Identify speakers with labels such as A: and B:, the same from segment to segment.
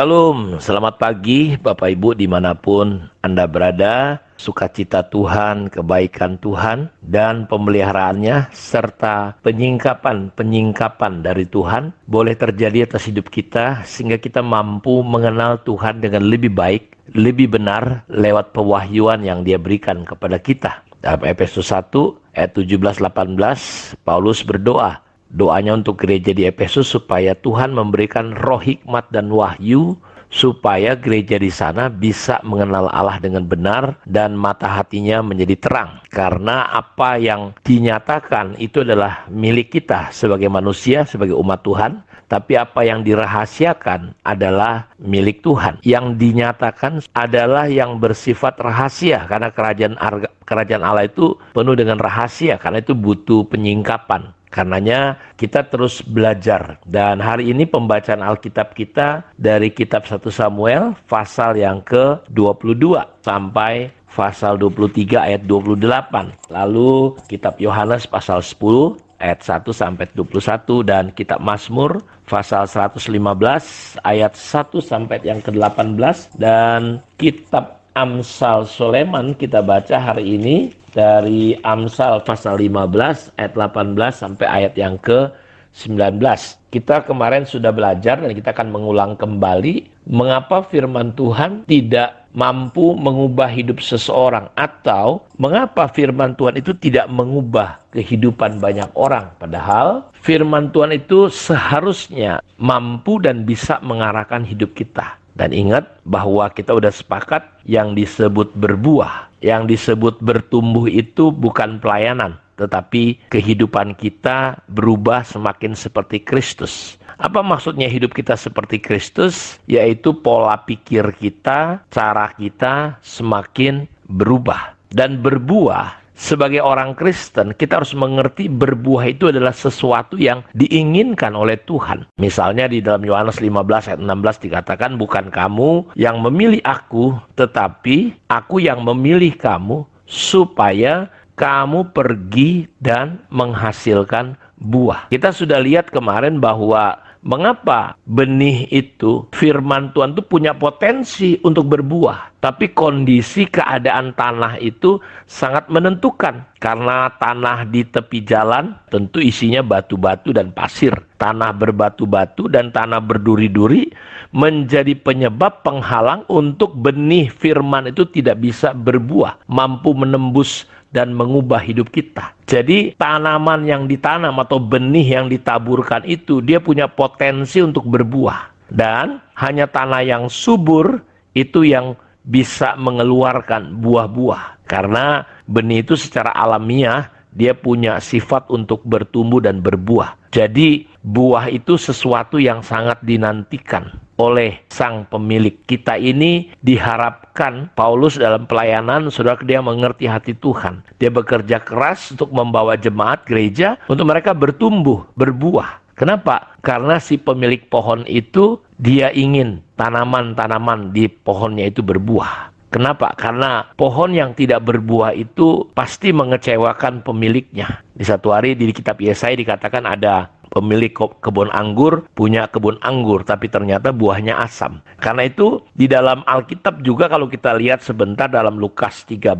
A: Shalom, selamat pagi Bapak Ibu dimanapun Anda berada. Sukacita Tuhan, kebaikan Tuhan, dan pemeliharaannya, serta penyingkapan dari Tuhan boleh terjadi atas hidup kita, sehingga kita mampu mengenal Tuhan dengan lebih baik, lebih benar lewat pewahyuan yang Dia berikan kepada kita. Dalam Efesus 1 ayat 17-18, Paulus berdoa. Doanya untuk gereja di Efesus supaya Tuhan memberikan roh hikmat dan wahyu, supaya gereja di sana bisa mengenal Allah dengan benar dan mata hatinya menjadi terang. Karena apa yang dinyatakan itu adalah milik kita sebagai manusia, sebagai umat Tuhan. Tapi apa yang dirahasiakan adalah milik Tuhan. Yang dinyatakan adalah yang bersifat rahasia. Karena kerajaan Allah itu penuh dengan rahasia. Karena itu butuh penyingkapan. Karenanya kita terus belajar. Dan hari ini pembacaan Alkitab kita dari kitab 1 Samuel pasal yang ke-22 sampai pasal 23 ayat 28. Lalu kitab Yohanes pasal 10 ayat 1 sampai 21, dan kitab Mazmur pasal 115 ayat 1 sampai yang ke-18, dan kitab Amsal Soleman kita baca hari ini dari Amsal pasal 15 ayat 18 sampai ayat yang ke-19. Kita kemarin sudah belajar dan kita akan mengulang kembali mengapa firman Tuhan tidak mampu mengubah hidup seseorang, atau mengapa firman Tuhan itu tidak mengubah kehidupan banyak orang. Padahal firman Tuhan itu seharusnya mampu dan bisa mengarahkan hidup kita. Dan ingat bahwa kita udah sepakat yang disebut berbuah, yang disebut bertumbuh itu bukan pelayanan, tetapi kehidupan kita berubah semakin seperti Kristus. Apa maksudnya hidup kita seperti Kristus? Yaitu pola pikir kita, cara kita semakin berubah. Dan berbuah, sebagai orang Kristen, kita harus mengerti berbuah itu adalah sesuatu yang diinginkan oleh Tuhan. Misalnya di dalam Yohanes 15 ayat 16 dikatakan, bukan kamu yang memilih aku, tetapi aku yang memilih kamu supaya kamu pergi dan menghasilkan buah. Kita sudah lihat kemarin bahwa mengapa benih itu, firman Tuhan itu punya potensi untuk berbuah. Tapi kondisi keadaan tanah itu sangat menentukan. Karena tanah di tepi jalan tentu isinya batu-batu dan pasir. Tanah berbatu-batu dan tanah berduri-duri menjadi penyebab penghalang untuk benih firman itu tidak bisa berbuah, mampu menembus dan mengubah hidup kita. Jadi tanaman yang ditanam atau benih yang ditaburkan itu, dia punya potensi untuk berbuah. Dan hanya tanah yang subur itu yang bisa mengeluarkan buah-buah. Karena benih itu secara alamiah dia punya sifat untuk bertumbuh dan berbuah. Jadi buah itu sesuatu yang sangat dinantikan oleh sang pemilik. Kita ini diharapkan, Paulus dalam pelayanan, saudara, dia mengerti hati Tuhan. Dia bekerja keras untuk membawa jemaat gereja untuk mereka bertumbuh, berbuah. Kenapa? Karena si pemilik pohon itu dia ingin tanaman-tanaman di pohonnya itu berbuah. Kenapa? Karena pohon yang tidak berbuah itu pasti mengecewakan pemiliknya. Di satu hari di kitab Yesaya dikatakan ada pemilik kebun anggur punya kebun anggur, tapi ternyata buahnya asam. Karena itu di dalam Alkitab juga kalau kita lihat sebentar dalam Lukas 13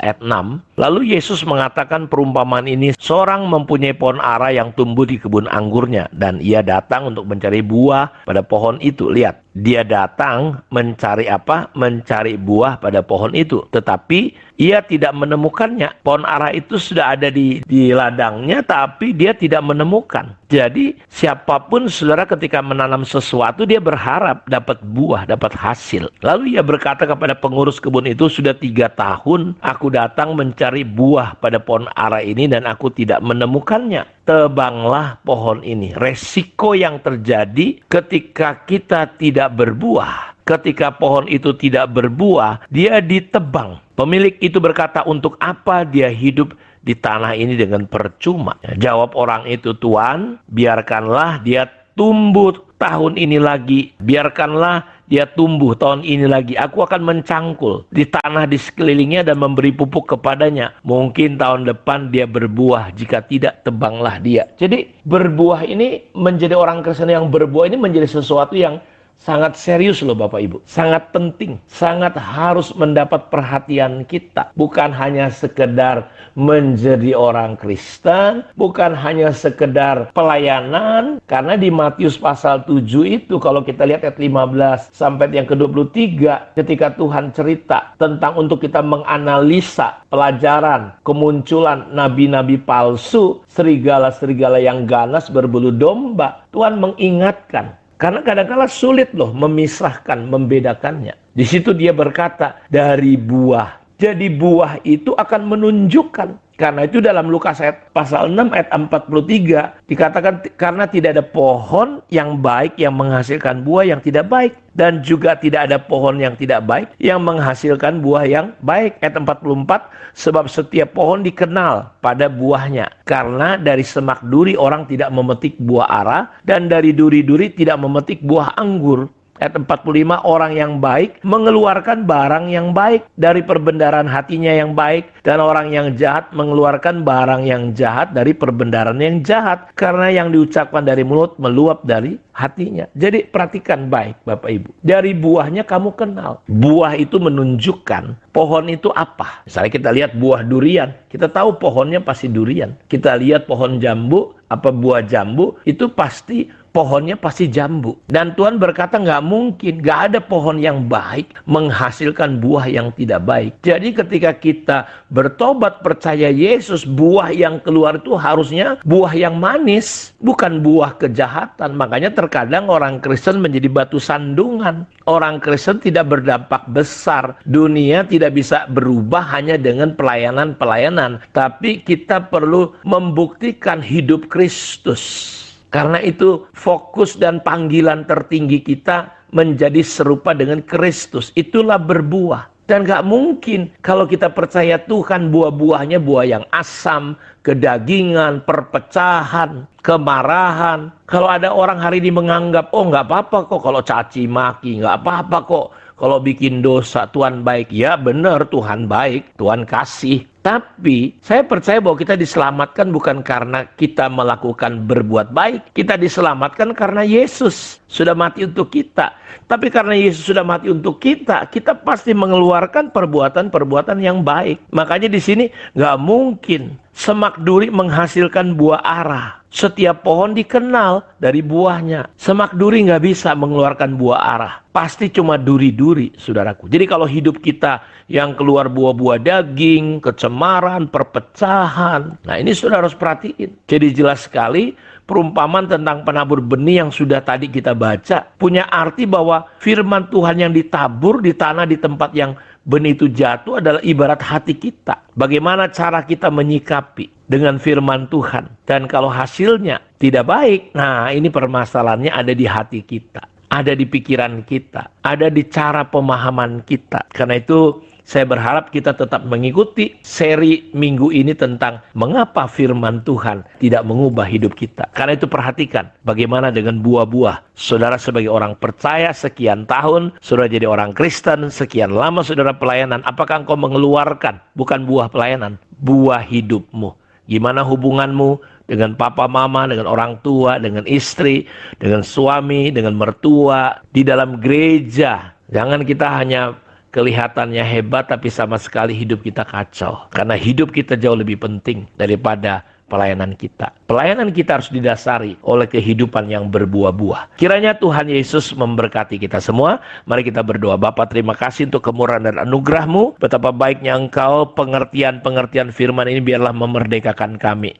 A: ayat 6, lalu Yesus mengatakan perumpamaan ini, seorang mempunyai pohon ara yang tumbuh di kebun anggurnya, dan ia datang untuk mencari buah pada pohon itu. Lihat, dia datang mencari apa? Mencari buah pada pohon itu. Tetapi ia tidak menemukannya. Pohon ara itu sudah ada di ladangnya, tapi dia tidak menemukan. Jadi siapapun saudara ketika menanam sesuatu, dia berharap dapat buah, dapat hasil. Lalu ia berkata kepada pengurus kebun itu, sudah 3 tahun aku datang mencari buah pada pohon ara ini dan aku tidak menemukannya. Tebanglah pohon ini. Resiko yang terjadi ketika kita tidak berbuah, ketika pohon itu tidak berbuah, dia ditebang. Pemilik itu berkata, untuk apa dia hidup di tanah ini dengan percuma? Jawab orang itu, Tuan, biarkanlah dia tumbuh tahun ini lagi, biarkanlah dia tumbuh tahun ini lagi. Aku akan mencangkul di tanah di sekelilingnya dan memberi pupuk kepadanya. Mungkin tahun depan dia berbuah, jika tidak, tebanglah dia. Jadi berbuah ini menjadi orang Kristen yang berbuah ini menjadi sesuatu yang sangat serius loh Bapak Ibu. Sangat penting, sangat harus mendapat perhatian kita. Bukan hanya sekedar menjadi orang Kristen, bukan hanya sekedar pelayanan. Karena di Matius pasal 7 itu kalau kita lihat ayat 15 sampai yang ke-23, ketika Tuhan cerita tentang untuk kita menganalisa pelajaran kemunculan nabi-nabi palsu, serigala-serigala yang ganas berbulu domba, Tuhan mengingatkan. Karena kadang-kala sulit loh memisahkan, membedakannya. Di situ dia berkata, dari buah. Jadi buah itu akan menunjukkan. Karena itu dalam Lukas pasal 6 ayat 43 dikatakan karena tidak ada pohon yang baik yang menghasilkan buah yang tidak baik. Dan juga tidak ada pohon yang tidak baik yang menghasilkan buah yang baik. Ayat 44, sebab setiap pohon dikenal pada buahnya. Karena dari semak duri orang tidak memetik buah ara, dan dari duri-duri tidak memetik buah anggur. Ayat 45, orang yang baik mengeluarkan barang yang baik dari perbendaharaan hatinya yang baik, dan orang yang jahat mengeluarkan barang yang jahat dari perbendaharaan yang jahat, karena yang diucapkan dari mulut meluap dari hatinya. Jadi perhatikan baik Bapak Ibu, dari buahnya kamu kenal. Buah itu menunjukkan pohon itu apa. Misalnya kita lihat buah durian, kita tahu pohonnya pasti durian. Kita lihat pohon jambu, apa buah jambu, itu pasti pohonnya pasti jambu. Dan Tuhan berkata nggak mungkin, nggak ada pohon yang baik menghasilkan buah yang tidak baik. Jadi ketika kita bertobat percaya Yesus, buah yang keluar itu harusnya buah yang manis, bukan buah kejahatan. Makanya terkadang orang Kristen menjadi batu sandungan. Orang Kristen tidak berdampak besar. Dunia tidak bisa berubah hanya dengan pelayanan-pelayanan. Tapi kita perlu membuktikan hidup Kristus. Karena itu fokus dan panggilan tertinggi kita menjadi serupa dengan Kristus. Itulah berbuah. Dan gak mungkin kalau kita percaya Tuhan buah-buahnya buah yang asam, kedagingan, perpecahan, kemarahan. Kalau ada orang hari ini menganggap, oh gak apa-apa kok kalau caci maki, gak apa-apa kok kalau bikin dosa, Tuhan baik. Ya benar, Tuhan baik, Tuhan kasih. Tapi saya percaya bahwa kita diselamatkan bukan karena kita melakukan berbuat baik. Kita diselamatkan karena Yesus sudah mati untuk kita. Tapi karena Yesus sudah mati untuk kita, kita pasti mengeluarkan perbuatan-perbuatan yang baik. Makanya di sini nggak mungkin semak duri menghasilkan buah ara. Setiap pohon dikenal dari buahnya. Semak duri nggak bisa mengeluarkan buah ara. Pasti cuma duri-duri, saudaraku. Jadi kalau hidup kita yang keluar buah-buah daging, kecemaran, perpecahan. Nah ini saudara harus perhatiin. Jadi jelas sekali perumpamaan tentang penabur benih yang sudah tadi kita baca. Punya arti bahwa firman Tuhan yang ditabur di tanah di tempat yang benih itu jatuh adalah ibarat hati kita. Bagaimana cara kita menyikapi dengan firman Tuhan. Dan kalau hasilnya tidak baik, nah ini permasalahannya ada di hati kita. Ada di pikiran kita. Ada di cara pemahaman kita. Karena itu saya berharap kita tetap mengikuti seri minggu ini tentang mengapa firman Tuhan tidak mengubah hidup kita. Karena itu perhatikan bagaimana dengan buah-buah. Saudara sebagai orang percaya sekian tahun, saudara jadi orang Kristen, sekian lama saudara pelayanan. Apakah engkau mengeluarkan, bukan buah pelayanan, buah hidupmu? Gimana hubunganmu dengan papa mama, dengan orang tua, dengan istri, dengan suami, dengan mertua, di dalam gereja? Jangan kita hanya kelihatannya hebat tapi sama sekali hidup kita kacau. Karena hidup kita jauh lebih penting daripada pelayanan kita. Pelayanan kita harus didasari oleh kehidupan yang berbuah-buah. Kiranya Tuhan Yesus memberkati kita semua. Mari kita berdoa. Bapa, terima kasih untuk kemurahan dan anugerah-Mu. Betapa baiknya Engkau, pengertian-pengertian firman ini biarlah memerdekakan kami.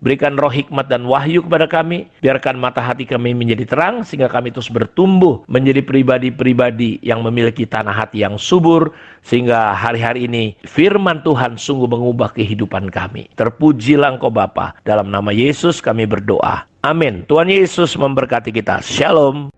A: Berikan roh hikmat dan wahyu kepada kami. Biarkan mata hati kami menjadi terang. Sehingga kami terus bertumbuh menjadi pribadi-pribadi yang memiliki tanah hati yang subur. Sehingga hari-hari ini firman Tuhan sungguh mengubah kehidupan kami. Terpujilah Engkau Bapa. Dalam nama Yesus kami berdoa. Amin. Tuhan Yesus memberkati kita. Shalom.